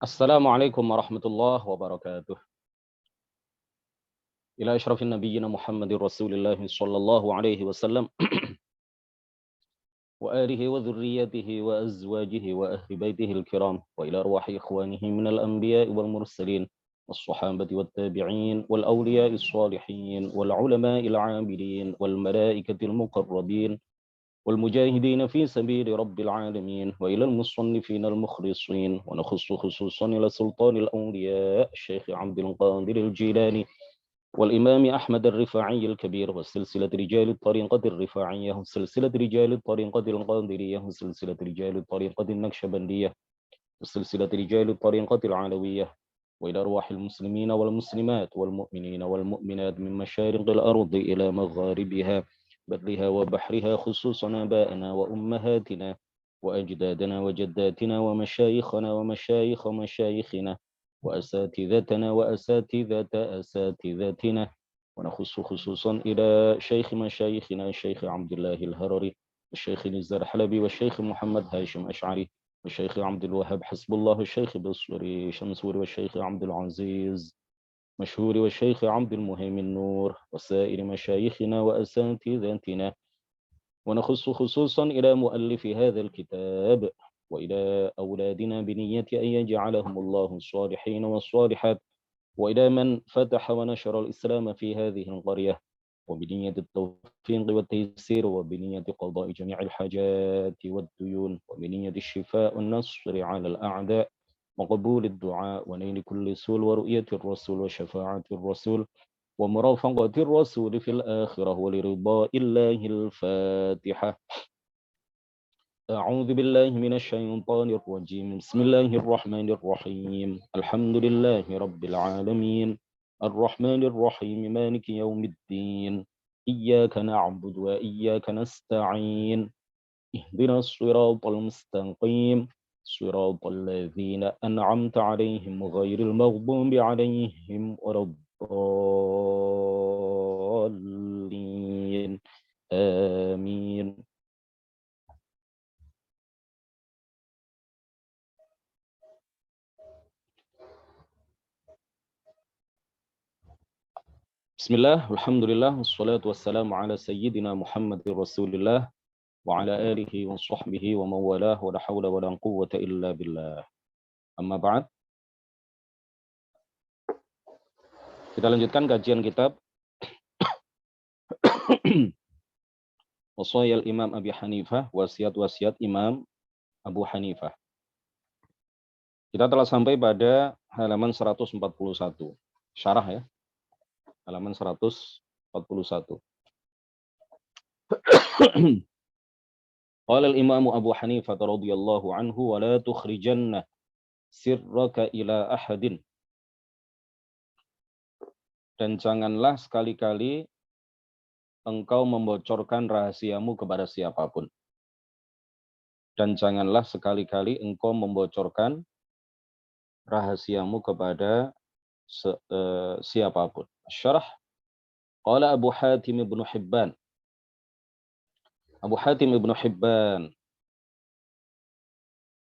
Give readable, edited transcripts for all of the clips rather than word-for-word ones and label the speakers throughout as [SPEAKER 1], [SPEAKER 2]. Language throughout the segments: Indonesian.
[SPEAKER 1] Assalamualaikum warahmatullahi wabarakatuh. Ila asyrafin nabiyyina Muhammadir Rasulillah sallallahu alaihi wasallam wa alihi wa dhurriyyatihi wa azwajihi wa ahli baitihi al-kiram wa ila arwahi ikhwanihi minal anbiya'i wal mursalin was-sahabati wat tabi'in wal awliya'is salihin wal ulama'il 'amilin wal malaikatil muqarrabin wal mujahidin fi sabili rabbil alamin wa ilal musannifin al mukhlisin wa nakhussu khususan ila sultanil awliya' Syekh Abdul Qadir al-Jilani والإمام أحمد الرفاعي الكبير وسلسلة رجال الطريقة الرفاعية وسلسلة رجال الطريقة القادرية وسلسلة رجال الطريقة النكشبندية وسلسلة رجال الطريقة العلوية وإلى أرواح المسلمين والمسلمات والمؤمنين والمؤمنات من مشارق الأرض إلى مغاربها برها وبحرها خصوصا آبائنا وأمهاتنا وأجدادنا وجداتنا ومشايخنا ومشايخ مشايخنا وأساتذتنا وأساتذة أساتذتنا ونخص خصوصا إلى شيخ مشايخنا الشيخ عبد الله الهرري والشيخ نزار حلبي والشيخ محمد هاشم أشعري والشيخ عبد الوهاب حسب الله الشيخ بصري شمسوري والشيخ عبد العزيز مشهور والشيخ عبد المهيمن نور وسائر مشايخنا وأساتذتنا ونخص خصوصا إلى مؤلف هذا الكتاب وإلى أولادنا بنية أن يجعلهم الله الصالحين والصالحات وإلى من فتح ونشر الإسلام في هذه القرية وبنية التوفيق والتيسير وبنية قضاء جميع الحاجات والديون وبنية الشفاء والنصر على الأعداء وقبول الدعاء ونيل كل سول ورؤية الرسول وشفاعة الرسول ومرافقة الرسول في الآخرة ولرضاء الله الفاتحة. أعوذ بالله من الشيطان الرجيم. بسم الله الرحمن الرحيم. الحمد لله رب العالمين الرحمن الرحيم مالك يوم الدين إياك نعبد وإياك نستعين اهدنا الصراط المستقيم صراط الذين أنعمت عليهم غير المغضوب عليهم ولا الضالين آمين. Bismillah, alhamdulillah, wassalatu wassalamu ala sayyidina Muhammadir Rasulillah wa ala alihi wa sahbihi wa mawalah wa la hawla wa la quwwata illa billah. Amma ba'd. Kita lanjutkan kajian kitab Wasayal Imam Abi Hanifah, wasiat-wasiat Imam Abu Hanifah. Kita telah sampai pada halaman 141. Syarah ya. Halaman 141. Qala al-Imam Abu Hanifah radhiyallahu anhu wa la tukhrijanna sirraka ila ahadin. Dan janganlah sekali-kali engkau membocorkan rahasiamu kepada siapapun. Dan janganlah sekali-kali engkau membocorkan rahasiamu kepada siapapun. Syarah. Qala Abu Hatim ibn Hibban. Abu Hatim ibn Hibban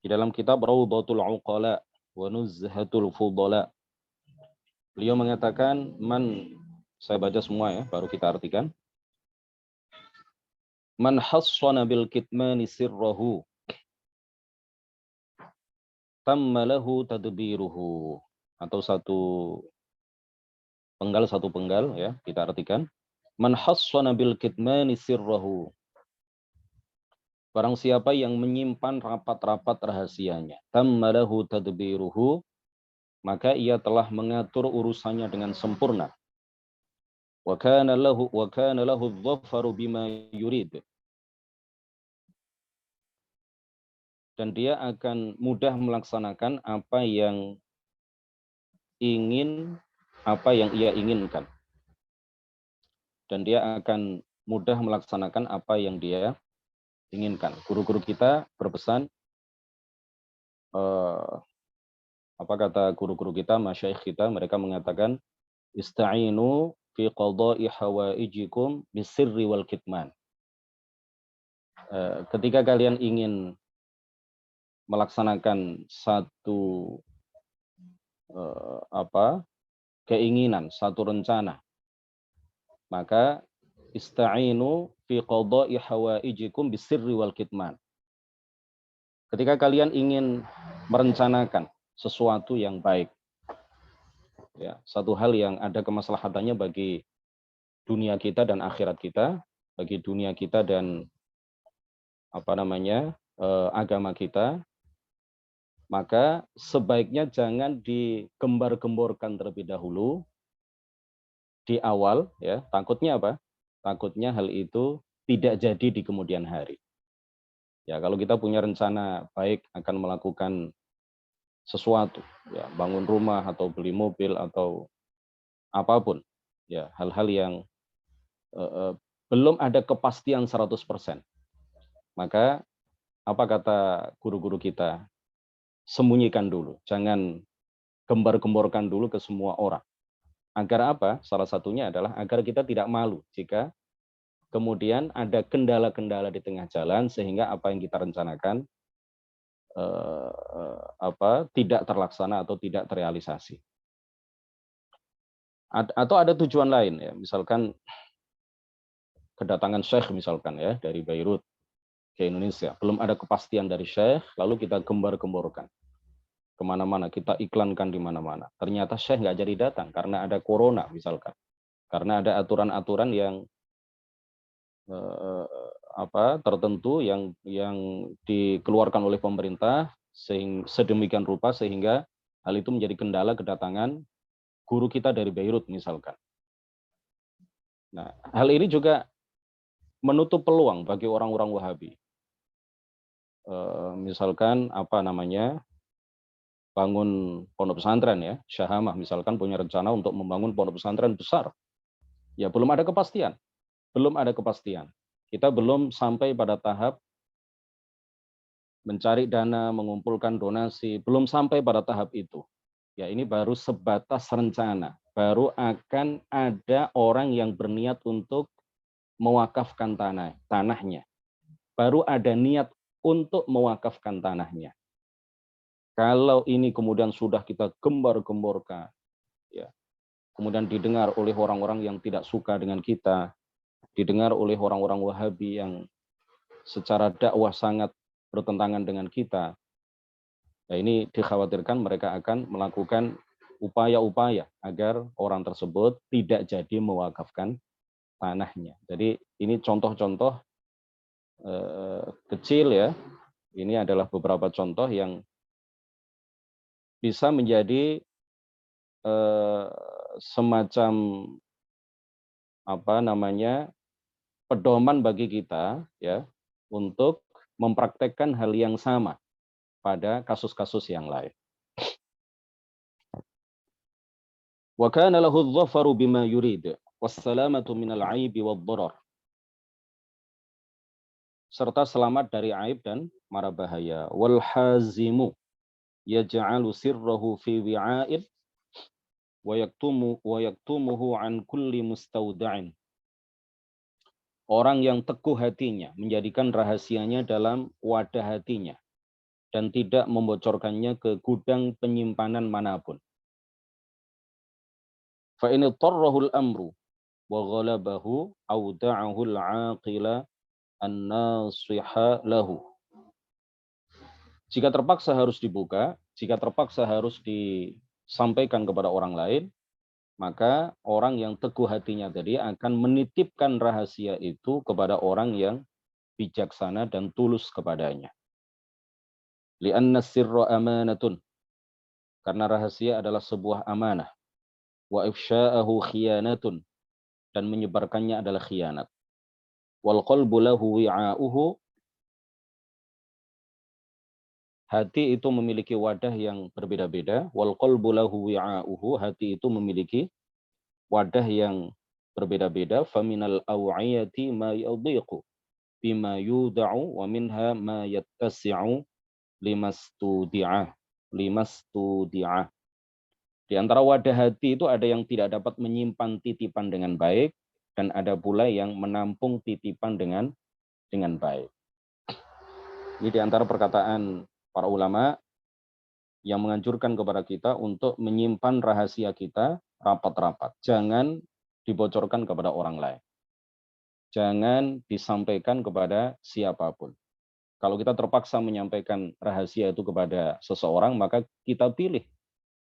[SPEAKER 1] di dalam kitab Rawdatul Uqala wa Nuzhatul Fudala. Beliau mengatakan, saya baca semua ya, baru kita artikan. Man hassana bil kitmani sirrahu tamma lahu tadbiruhu. Atau satu penggal ya, kita artikan. Man hassana bil kitmani sirrahu. Barang siapa yang menyimpan rapat-rapat rahasianya, tamma lahu tadbiruhu, maka ia telah mengatur urusannya dengan sempurna. Wa kana lahu adh-dhafaru bima yurid. Dan dia akan mudah melaksanakan apa yang ia inginkan. Dan dia akan mudah melaksanakan apa yang dia inginkan. Guru-guru kita berpesan, apa kata guru-guru kita, masyayikh kita, mereka mengatakan, ista'inu fi qada'i hawaijikum bisirri wal kitman. Ketika kalian ingin melaksanakan satu keinginan, satu rencana, maka ista'inu fi qada'i hawaijikum bisirri wal kitman. Ketika kalian ingin merencanakan sesuatu yang baik, ya, satu hal yang ada kemaslahatannya bagi dunia kita dan akhirat kita, bagi dunia kita dan agama kita, maka sebaiknya jangan digembar-gemborkan terlebih dahulu di awal, ya. Takutnya apa? Takutnya hal itu tidak jadi di kemudian hari. Ya, kalau kita punya rencana baik akan melakukan sesuatu, ya, bangun rumah atau beli mobil atau apapun, ya, hal-hal yang belum ada kepastian 100%. Maka apa kata guru-guru kita? Sembunyikan dulu, jangan gembar-gemborkan dulu ke semua orang. Agar apa? Salah satunya adalah agar kita tidak malu jika kemudian ada kendala-kendala di tengah jalan sehingga apa yang kita rencanakan tidak terlaksana atau tidak terrealisasi. Atau ada tujuan lain, ya, misalkan kedatangan Syekh misalkan, ya, dari Beirut ke Indonesia, belum ada kepastian dari Syekh, lalu kita gembar-gemborkan kemana-mana, kita iklankan di mana-mana. Ternyata Syekh nggak jadi datang karena ada corona misalkan, karena ada aturan-aturan yang tertentu yang dikeluarkan oleh pemerintah sedemikian rupa sehingga hal itu menjadi kendala kedatangan guru kita dari Beirut misalkan. Nah, hal ini juga menutup peluang bagi orang-orang Wahabi. Misalkan bangun pondok pesantren, ya, Syahamah misalkan punya rencana untuk membangun pondok pesantren besar. Ya, belum ada kepastian. Kita belum sampai pada tahap mencari dana, mengumpulkan donasi, belum sampai pada tahap itu. Ya, ini baru sebatas rencana. Baru akan ada orang yang berniat untuk mewakafkan tanahnya. Baru ada niat untuk mewakafkan tanahnya. Kalau ini kemudian sudah kita gembar-gemborkan, ya, kemudian didengar oleh orang-orang yang tidak suka dengan kita, didengar oleh orang-orang Wahabi yang secara dakwah sangat bertentangan dengan kita, ya, ini dikhawatirkan mereka akan melakukan upaya-upaya agar orang tersebut tidak jadi mewakafkan tanahnya. Jadi ini contoh-contoh kecil, ya. Ini adalah beberapa contoh yang bisa menjadi semacam pedoman bagi kita, ya, untuk mempraktekkan hal yang sama pada kasus-kasus yang lain. Wa kana lahu adh-dhafaru bima yurid wassalamatu minal 'aibi wad-dharar. Serta selamat dari aib dan mara bahaya. Wal hazimu yaj'alu sirrahu fi wi'a'in wa yaktumuhu an kulli mustawda'in. Orang yang teguh hatinya menjadikan rahasianya dalam wadah hatinya dan tidak membocorkannya ke gudang penyimpanan manapun. Fa in tarrahul amru wa ghalabahu awda'ahu al-'aqila an-nasiha lahu. Jika terpaksa harus dibuka, jika terpaksa harus disampaikan kepada orang lain, maka orang yang teguh hatinya tadi akan menitipkan rahasia itu kepada orang yang bijaksana dan tulus kepadanya. Li'anna sirra amanatun. Karena rahasia adalah sebuah amanah. Wa ifsya'ahu khiyanatun. Dan menyebarkannya adalah khianat. Wal qalbu lahu wi'a'uhu. Hati itu memiliki wadah yang berbeda-beda. Wal qalbu lahu wi'a'uhu. Hati itu memiliki wadah yang berbeda-beda. Faminal aw'iyati ma yadhiqu bima yuda'u wa minha ma yattasi'u limastudi'ah. Di antara wadah hati itu ada yang tidak dapat menyimpan titipan dengan baik dan ada pula yang menampung titipan dengan baik. Ini di antara perkataan para ulama yang menganjurkan kepada kita untuk menyimpan rahasia kita rapat-rapat. Jangan dibocorkan kepada orang lain. Jangan disampaikan kepada siapapun. Kalau kita terpaksa menyampaikan rahasia itu kepada seseorang, maka kita pilih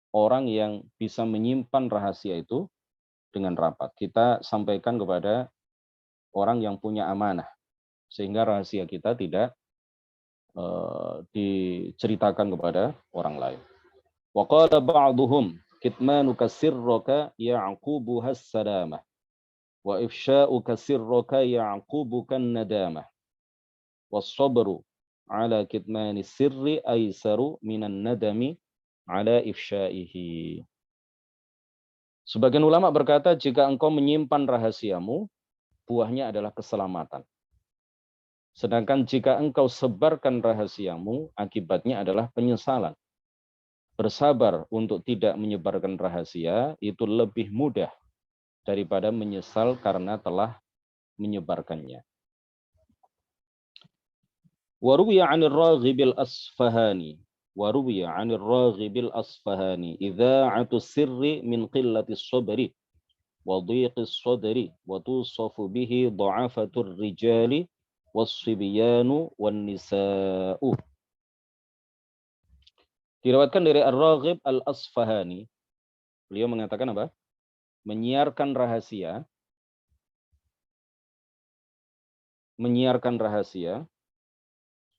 [SPEAKER 1] orang yang bisa menyimpan rahasia itu dengan rapat. Kita sampaikan kepada orang yang punya amanah, sehingga rahasia kita tidak diceritakan kepada orang lain. Wa qala ba'duhum kitmanuka sirraka ya'qubuha as-salamah wa ifsha'uka sirraka ya'qubuka an-nadamah was-sabru ala kitmani sirri aisaru minan nadami ala ifsya'ihi. Sebagian ulama berkata, jika engkau menyimpan rahasiamu, buahnya adalah keselamatan. Sedangkan jika engkau sebarkan rahasiamu, akibatnya adalah penyesalan. Bersabar untuk tidak menyebarkan rahasia itu lebih mudah daripada menyesal karena telah menyebarkannya. Waruwiya 'anil Raghibil Asfahani waruwiya 'anil Raghibil Asfahani idza'atu sirri min qillatis sabri wa dhiqis sadri wa tusafu bihi dha'afatur rijali was-sibyanu wan nisa'u. Diriwayatkan dari Ar-Raghib Al-Asfahani, beliau mengatakan apa? Menyiarkan rahasia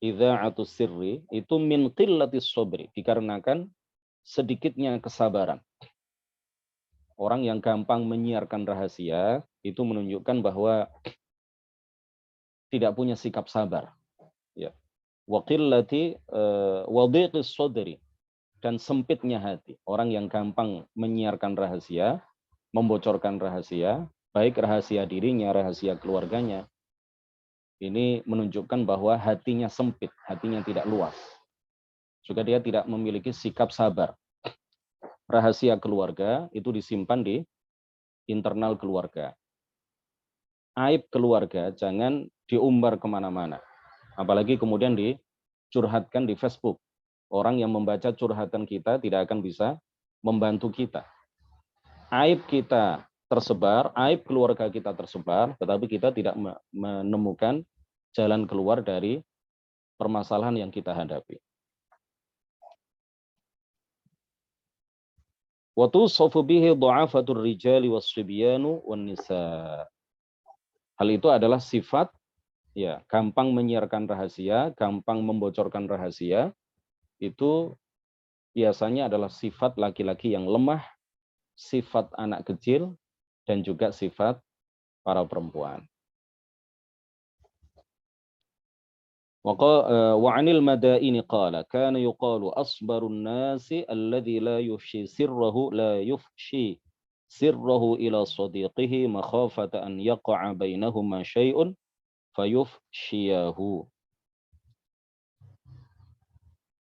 [SPEAKER 1] idza'atus sirri itu min qillatis sabri, dikarenakan sedikitnya kesabaran. Orang yang gampang menyiarkan rahasia itu menunjukkan bahwa tidak punya sikap sabar. Ya. Wa qillati wa dhiqis sadri, dan sempitnya hati. Orang yang gampang menyiarkan rahasia, membocorkan rahasia, baik rahasia dirinya, rahasia keluarganya, ini menunjukkan bahwa hatinya sempit, hatinya tidak luas. Juga dia tidak memiliki sikap sabar. Rahasia keluarga itu disimpan di internal keluarga. Aib keluarga jangan diumbar kemana-mana. Apalagi kemudian dicurhatkan di Facebook. Orang yang membaca curhatan kita tidak akan bisa membantu kita. Aib kita tersebar, aib keluarga kita tersebar, tetapi kita tidak menemukan jalan keluar dari permasalahan yang kita hadapi. Wa tusafu bihi dha'afatur rijali was-sibyanu wan nisa. Hal itu adalah sifat ya, gampang menyiarkan rahasia, gampang membocorkan rahasia, itu biasanya adalah sifat laki-laki yang lemah, sifat anak kecil, dan juga sifat para perempuan. Wa 'anil madaini qala kana yuqalu asbarun nasi alladhi la yufshi sirrahu ila sadiqihi makhafata an yaqa'a bainahuma syai'un fayufshiyahu.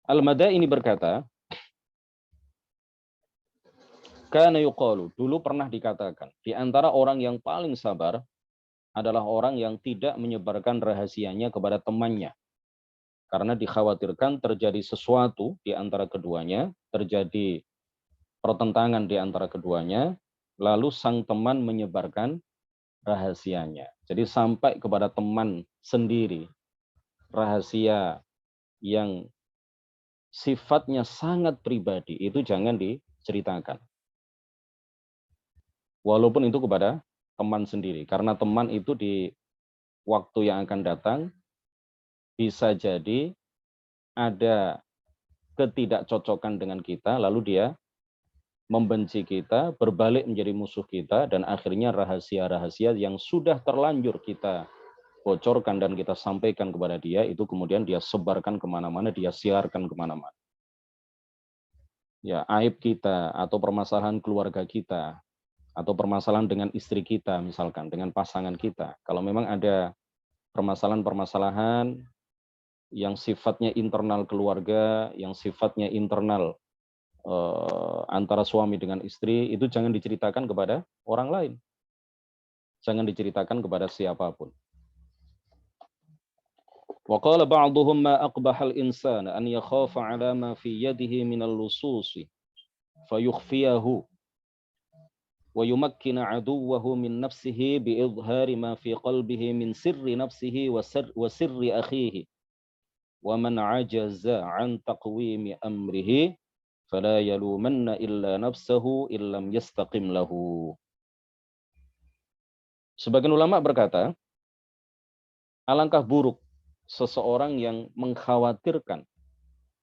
[SPEAKER 1] Al-Madaini berkata, kana yuqalu, dulu pernah dikatakan, di antara orang yang paling sabar adalah orang yang tidak menyebarkan rahasianya kepada temannya. Karena dikhawatirkan terjadi sesuatu di antara keduanya, terjadi pertentangan di antara keduanya, lalu sang teman menyebarkan rahasianya. Jadi sampai kepada teman sendiri, rahasia yang sifatnya sangat pribadi, itu jangan diceritakan. Walaupun itu kepada teman sendiri, karena teman itu di waktu yang akan datang bisa jadi ada ketidakcocokan dengan kita, lalu dia membenci kita, berbalik menjadi musuh kita, dan akhirnya rahasia-rahasia yang sudah terlanjur kita bocorkan dan kita sampaikan kepada dia, itu kemudian dia sebarkan kemana-mana, dia siarkan kemana-mana. Ya, aib kita, atau permasalahan keluarga kita, atau permasalahan dengan istri kita misalkan, dengan pasangan kita. Kalau memang ada permasalahan-permasalahan yang sifatnya internal keluarga, yang sifatnya internal antara suami dengan istri, itu jangan diceritakan kepada orang lain. Jangan diceritakan kepada siapapun. Wa qala ba'dhum ma aqbahal insana an yakhafa ala ma fi yadihi minal lususi fayukhfiyahu wa yumakkina aduwwahu min nafsihi bi idhari ma fi qalbihi min sirri nafsihi wa sirri akhihi wa man ajaza an taqwimi amrihi fala yalumanna illa nafsahu illam yastaqim lahu. Sebagian ulama berkata, alangkah buruk seseorang yang mengkhawatirkan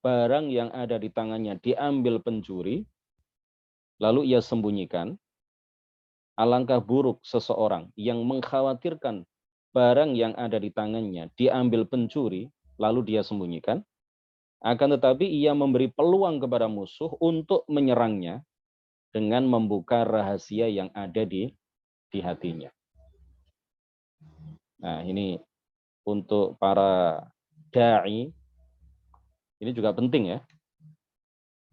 [SPEAKER 1] barang yang ada di tangannya diambil pencuri, lalu ia sembunyikan. Alangkah buruk seseorang yang mengkhawatirkan barang yang ada di tangannya diambil pencuri, lalu dia sembunyikan. Akan tetapi ia memberi peluang kepada musuh untuk menyerangnya dengan membuka rahasia yang ada di hatinya. Nah, ini untuk para da'i, ini juga penting ya.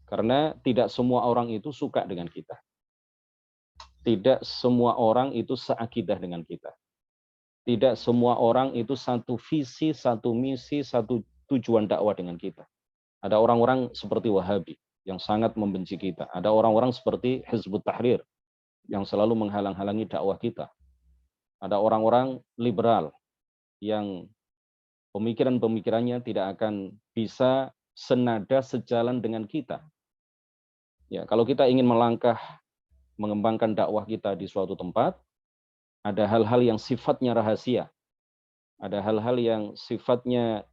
[SPEAKER 1] Karena tidak semua orang itu suka dengan kita. Tidak semua orang itu seakidah dengan kita. Tidak semua orang itu satu visi, satu misi, satu tujuan dakwah dengan kita. Ada orang-orang seperti Wahabi yang sangat membenci kita. Ada orang-orang seperti Hizbut Tahrir yang selalu menghalang-halangi dakwah kita. Ada orang-orang liberal yang pemikiran-pemikirannya tidak akan bisa senada sejalan dengan kita. Ya, kalau kita ingin melangkah mengembangkan dakwah kita di suatu tempat, ada hal-hal yang sifatnya rahasia. Ada hal-hal yang sifatnya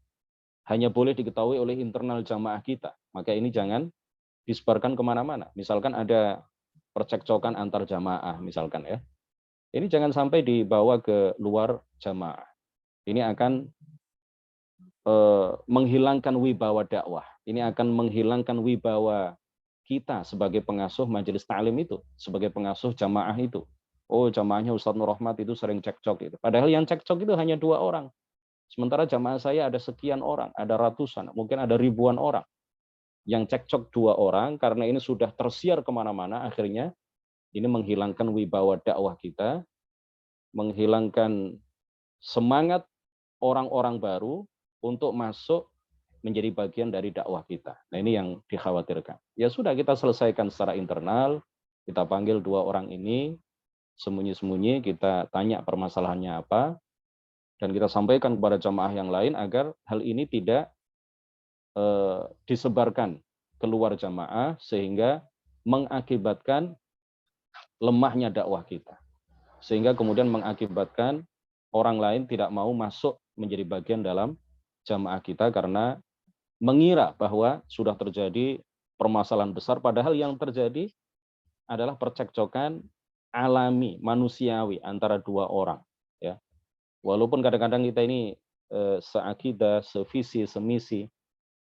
[SPEAKER 1] hanya boleh diketahui oleh internal jamaah kita. Maka ini jangan disebarkan kemana-mana. Misalkan ada percekcokan antar jamaah, misalkan ya. Ini jangan sampai dibawa ke luar jamaah. Ini akan menghilangkan wibawa dakwah. Ini akan menghilangkan wibawa kita sebagai pengasuh majelis ta'lim itu, sebagai pengasuh jamaah itu. Oh, jamaahnya Ustadz Nur Rahmat itu sering cekcok itu. Padahal yang cekcok itu hanya 2 orang. Sementara jamaah saya ada sekian orang, ada ratusan, mungkin ada ribuan orang. Yang cekcok 2 orang, karena ini sudah tersiar kemana-mana, akhirnya ini menghilangkan wibawa dakwah kita, menghilangkan semangat orang-orang baru untuk masuk menjadi bagian dari dakwah kita. Nah, ini yang dikhawatirkan. Ya sudah, kita selesaikan secara internal, kita panggil 2 orang ini, sembunyi-sembunyi, kita tanya permasalahannya apa, dan kita sampaikan kepada jamaah yang lain agar hal ini tidak disebarkan keluar jamaah sehingga mengakibatkan lemahnya dakwah kita. Sehingga kemudian mengakibatkan orang lain tidak mau masuk menjadi bagian dalam jamaah kita karena mengira bahwa sudah terjadi permasalahan besar, padahal yang terjadi adalah percekcokan alami, manusiawi antara 2 orang. Ya. Walaupun kadang-kadang kita ini seakidah, sevisi, semisi,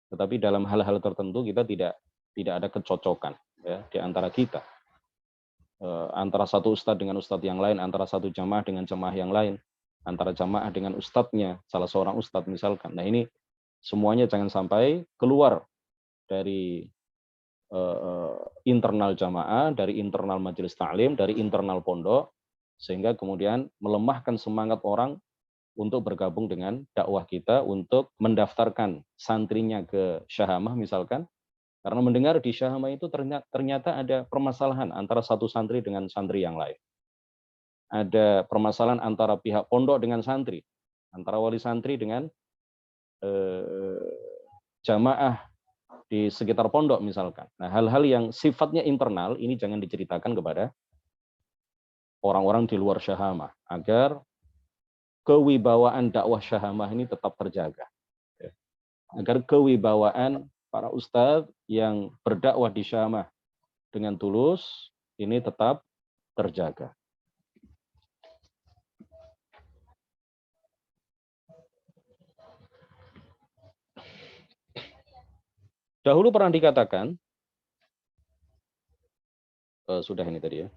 [SPEAKER 1] tetapi dalam hal-hal tertentu kita tidak ada kecocokan ya, di antara kita. Antara satu ustadz dengan ustadz yang lain, antara satu jamaah dengan jamaah yang lain, antara jamaah dengan ustadznya, salah seorang ustadz misalkan. Nah, ini semuanya jangan sampai keluar dari internal jamaah, dari internal majelis ta'lim, dari internal pondok, sehingga kemudian melemahkan semangat orang untuk bergabung dengan dakwah kita, untuk mendaftarkan santrinya ke Syahamah misalkan, karena mendengar di Syahamah itu ternyata ada permasalahan antara satu santri dengan santri yang lain. Ada permasalahan antara pihak pondok dengan santri, antara wali santri dengan jamaah di sekitar pondok misalkan. Nah, hal-hal yang sifatnya internal ini jangan diceritakan kepada orang-orang di luar Syahamah agar kewibawaan dakwah Syahamah ini tetap terjaga. Agar kewibawaan para ustadz yang berdakwah di Syahamah dengan tulus ini tetap terjaga. Dahulu pernah dikatakan, sudah ini tadi ya.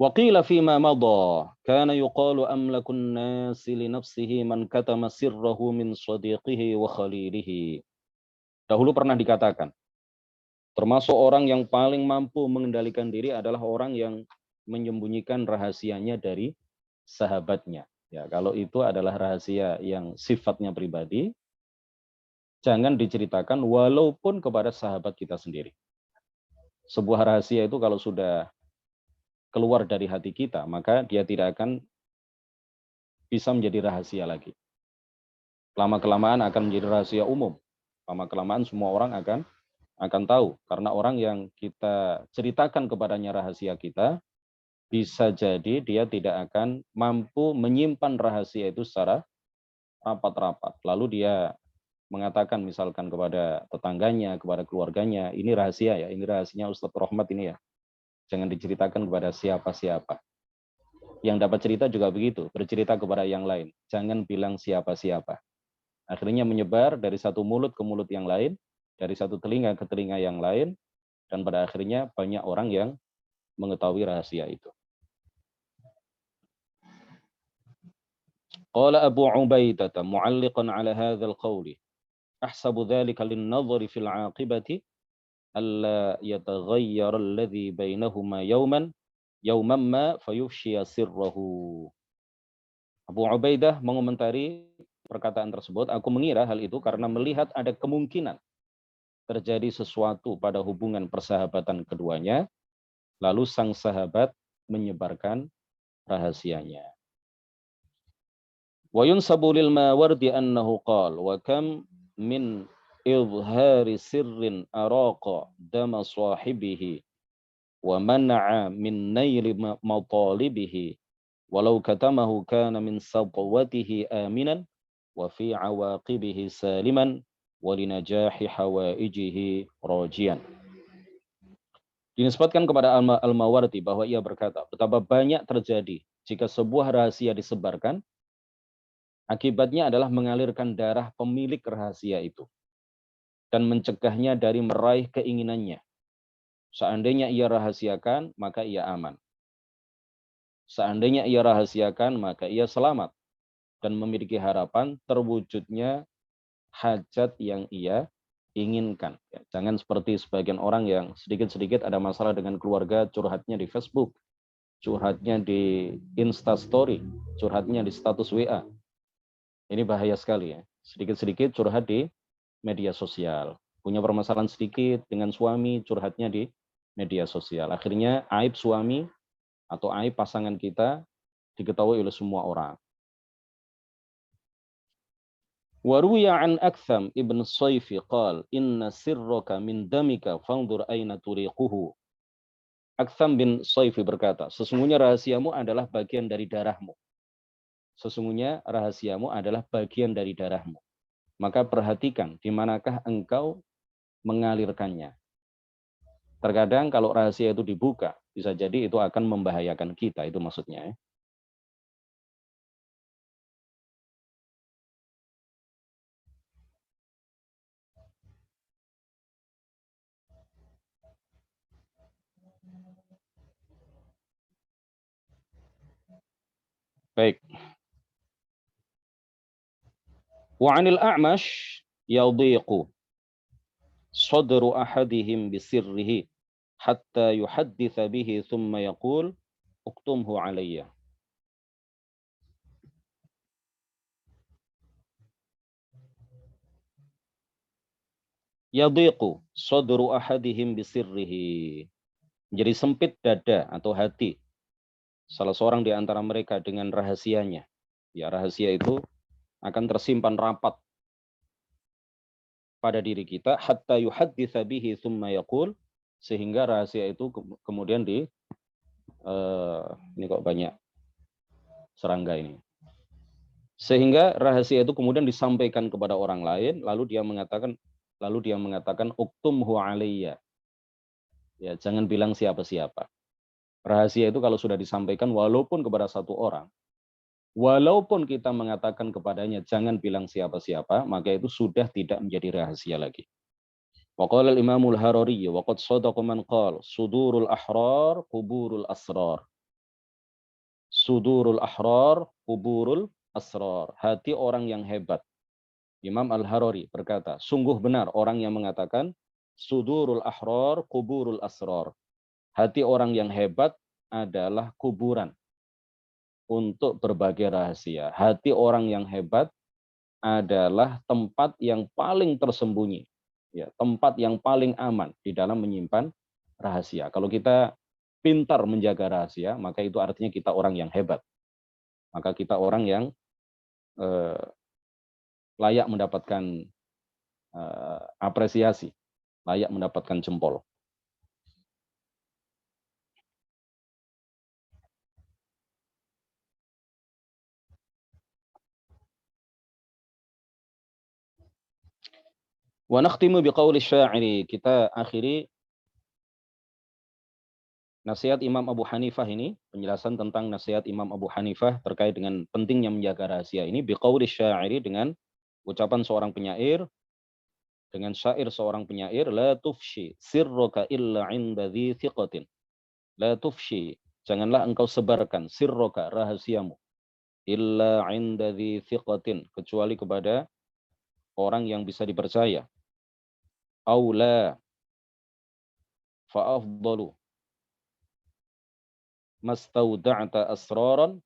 [SPEAKER 1] وقيل فيما مضى كان يقال أملك الناس لنفسه من كتم سره من صديقه وخليله. Dahulu pernah dikatakan, Termasuk orang yang paling mampu mengendalikan diri adalah orang yang menyembunyikan rahasianya dari sahabatnya. Ya, kalau itu adalah rahasia yang sifatnya pribadi, jangan diceritakan walaupun kepada sahabat kita sendiri. Sebuah rahasia itu kalau sudah keluar dari hati kita, maka dia tidak akan bisa menjadi rahasia lagi. Lama-kelamaan akan menjadi rahasia umum. Lama-kelamaan semua orang akan tahu. Karena orang yang kita ceritakan kepadanya rahasia kita, bisa jadi dia tidak akan mampu menyimpan rahasia itu secara rapat-rapat. Lalu dia mengatakan misalkan kepada tetangganya, kepada keluarganya, ini rahasia ya, ini rahasianya Ustadz Rohmat ini ya. Jangan diceritakan kepada siapa-siapa. Yang dapat cerita juga begitu, bercerita kepada yang lain. Jangan bilang siapa-siapa. Akhirnya menyebar dari satu mulut ke mulut yang lain, dari satu telinga ke telinga yang lain, dan pada akhirnya banyak orang yang mengetahui rahasia itu. Qala Abu Ubaidah mu'alliqan ala hadzal qawli ahsabu dzalika lin-nadhari fil 'aqibati alla yataghayyara alladhi bainahuma yawman ma fayufshiya sirrahu. Abu Ubaidah mengomentari perkataan tersebut, aku mengira hal itu karena melihat ada kemungkinan terjadi sesuatu pada hubungan persahabatan keduanya, lalu sang sahabat menyebarkan rahasianya. Wa yunsabu lil Mawardi annahu qala wa kam min izhari sirrin araqa dama sahibihi wa man'a min naili matalibihi walau katamahu kana min satwatihi aminan wa fi awaqibihi saliman wa linajahi hawaijihi rajian. Dinisbatkan kepada Al-Mawardi bahwa ia berkata, betapa banyak terjadi jika sebuah rahasia disebarkan, akibatnya adalah mengalirkan darah pemilik rahasia itu dan mencegahnya dari meraih keinginannya. Seandainya ia rahasiakan, maka ia aman. Seandainya ia rahasiakan, maka ia selamat dan memiliki harapan terwujudnya hajat yang ia inginkan. Ya, jangan seperti sebagian orang yang sedikit-sedikit ada masalah dengan keluarga, curhatnya di Facebook, curhatnya di Instastory, curhatnya di status WA. Ini bahaya sekali ya. Sedikit-sedikit curhat di media sosial. Punya permasalahan sedikit dengan suami, curhatnya di media sosial. Akhirnya aib suami atau aib pasangan kita diketahui oleh semua orang. Waruya an Aktham ibn Sayfi qal inna sirraka min damika fanzur aina turiquhu. Aktham bin Sayfi berkata, sesungguhnya rahasiamu adalah bagian dari darahmu. Sesungguhnya rahasiamu adalah bagian dari darahmu. Maka perhatikan di manakah engkau mengalirkannya. Terkadang kalau rahasia itu dibuka, bisa jadi itu akan membahayakan kita, itu maksudnya. Ya. Baik. Wa 'anil A'mash yadhiqu sadru ahadihim bisirrihi hatta yuhadditha bihi thumma yaqul uktumhu alayya. Yadhiqu sadru ahadihim bisirrihi. Menjadi sempit dada atau hati salah seorang di antara mereka dengan rahasianya. Ya, rahasia itu akan tersimpan rapat pada diri kita hatta yuhadditsa bihi tsumma yaqul, sehingga rahasia itu kemudian ini kok banyak serangga ini. Sehingga rahasia itu kemudian disampaikan kepada orang lain, lalu dia mengatakan uktumhu alayya. Ya, jangan bilang siapa-siapa. Rahasia itu kalau sudah disampaikan walaupun kepada satu orang, walaupun kita mengatakan kepadanya jangan bilang siapa-siapa, maka itu sudah tidak menjadi rahasia lagi. Wa qala al-Imam al-Harari wa qad sadaqa man qala sudurul ahrar quburul asrar. Sudurul ahrar quburul asrar. Hati orang yang hebat. Imam Al-Harari berkata, sungguh benar orang yang mengatakan Sudurul ahrar kuburul asrar. Hati orang yang hebat adalah kuburan untuk berbagai rahasia. Hati orang yang hebat adalah tempat yang paling tersembunyi, ya, tempat yang paling aman di dalam menyimpan rahasia. Kalau kita pintar menjaga rahasia, maka itu artinya kita orang yang hebat. Maka kita orang yang layak mendapatkan apresiasi, layak mendapatkan jempol. Wa nakhtimu biqauli syairi. Kita akhiri nasihat Imam Abu Hanifah ini, penjelasan tentang nasihat Imam Abu Hanifah terkait dengan pentingnya menjaga rahasia ini, biqauli syairi, dengan ucapan seorang penyair, dengan syair seorang penyair, la tufshi sirroka illa inda dhi thiqatin. La tufshi, janganlah engkau sebarkan sirroka, rahasiamu, illa inda dhi thiqatin, kecuali kepada orang yang bisa dipercaya. Aula fa'afdalu mastauda'ta asraran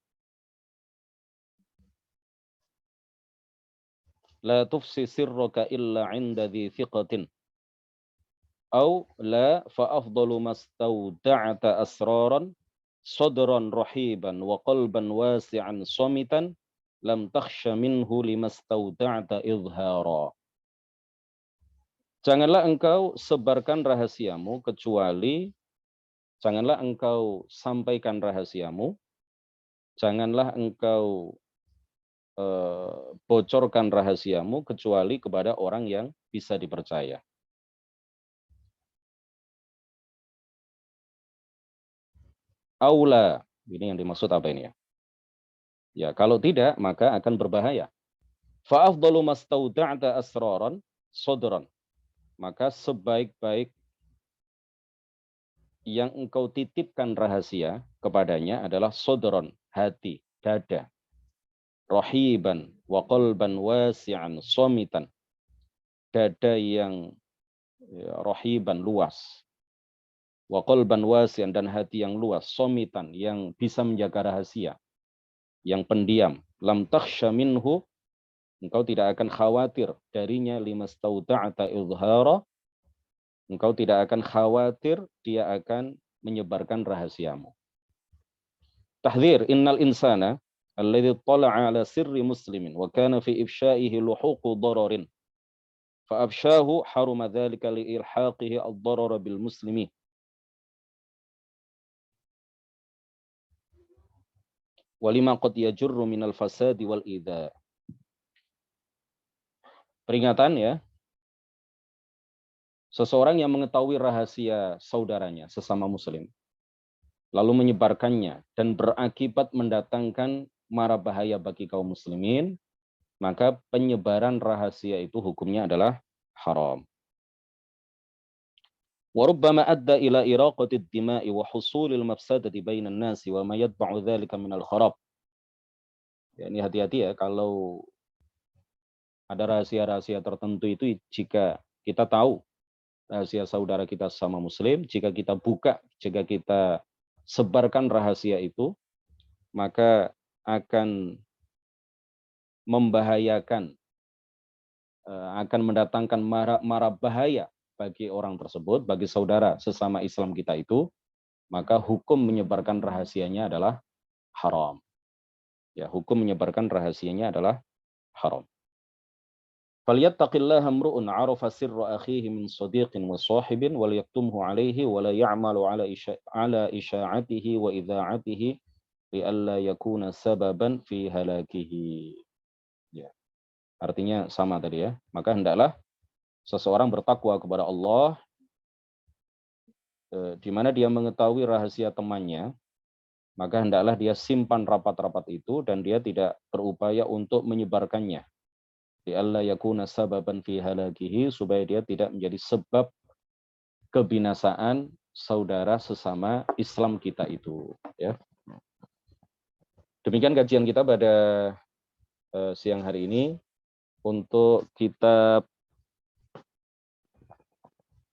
[SPEAKER 1] la tufsi sirraka illa inda dhi thiqatin. Au la fa'afdalu mastauda'ta asraran sadran rahiban wa qalban wasi'an somitan lam takhsha minhu limastauda'ta idhara. Janganlah engkau sebarkan rahasiamu kecuali, janganlah engkau sampaikan rahasiamu, janganlah engkau bocorkan rahasiamu kecuali kepada orang yang bisa dipercaya. Aula, ini yang dimaksud apa ini ya? Ya, kalau tidak maka akan berbahaya. Fa'afdalu mastauda'ta asraran sodron. Maka sebaik-baik yang engkau titipkan rahasia kepadanya adalah sodron, hati, dada. Rahiban wa qalban wasi'an somitan. Dada yang rahiban, luas. Wa qalban wasi'an, dan hati yang luas, somitan, yang bisa menjaga rahasia, yang pendiam. Lam takhsha minhu, engkau tidak akan khawatir darinya, limastauda'ta idhara, engkau tidak akan khawatir dia akan menyebarkan rahasiamu. Tahdzir, innal insana alladhi tala'a ala sirri muslimin wa kana fi ifsha'ihi luhuqu dararin fa afshahu haruma dzalika li ilhaqihi ad-darara bil muslimi. Wa lima qad yajurru minal fasadi wal idza. Peringatan ya. Seseorang yang mengetahui rahasia saudaranya sesama muslim, lalu menyebarkannya dan berakibat mendatangkan mara bahaya bagi kaum muslimin, maka penyebaran rahasia itu hukumnya adalah haram. Wa rubbama adda ila iraqati ad-dima'i wa husulil mafsadati bainan nasi wa ma yatba'u dzalika minal kharab. Ya, ini hati-hati ya, kalau ada rahasia-rahasia tertentu itu, jika kita tahu rahasia saudara kita sama muslim, jika kita buka, jika kita sebarkan rahasia itu, maka akan membahayakan, akan mendatangkan mara bahaya bagi orang tersebut, bagi saudara sesama Islam kita itu, maka hukum menyebarkan rahasianya adalah haram. Ya, hukum menyebarkan rahasianya adalah haram. Falyattaqillaha amru'un 'arafa sirra akhihi min shadiqin wa sahibin wal yaktumhu 'alaihi wa la ya'malu 'ala isya'atihi wa idza'atihi li alla yakuna sababan fi halakihi. Ya. Artinya sama tadi ya. Maka hendaklah seseorang bertakwa kepada Allah di mana dia mengetahui rahasia temannya, maka hendaklah dia simpan rapat-rapat itu dan dia tidak berupaya untuk menyebarkannya. Li alla yakuna sababan fi halakihi, supaya dia tidak menjadi sebab kebinasaan saudara sesama Islam kita itu, ya. Demikian kajian kita pada siang hari ini untuk kitab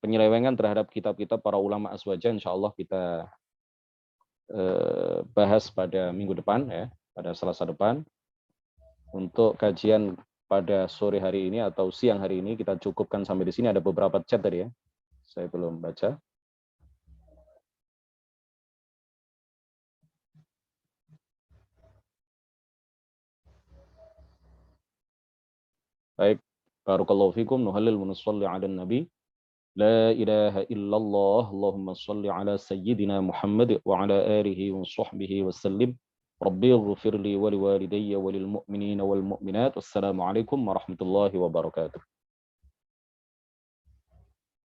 [SPEAKER 1] penyelewengan terhadap kitab-kitab para ulama aswaja, insya Allah kita bahas pada minggu depan, ya, pada Selasa depan. Untuk kajian pada sore hari ini atau siang hari ini kita cukupkan sampai di sini. Ada beberapa chat tadi ya, saya belum baca. Baik, barakallahu fikum, nuhallil wa nusalli ala nabi. La ilaha illallah, Allahumma salli ala sayyidina Muhammad wa ala alihi wa sahbihi wa sallim. Rabbi ighfir li wa liwalidayya wa lil mu'minina wal mu'minat. Wassalamu alaikum warahmatullahi wabarakatuh.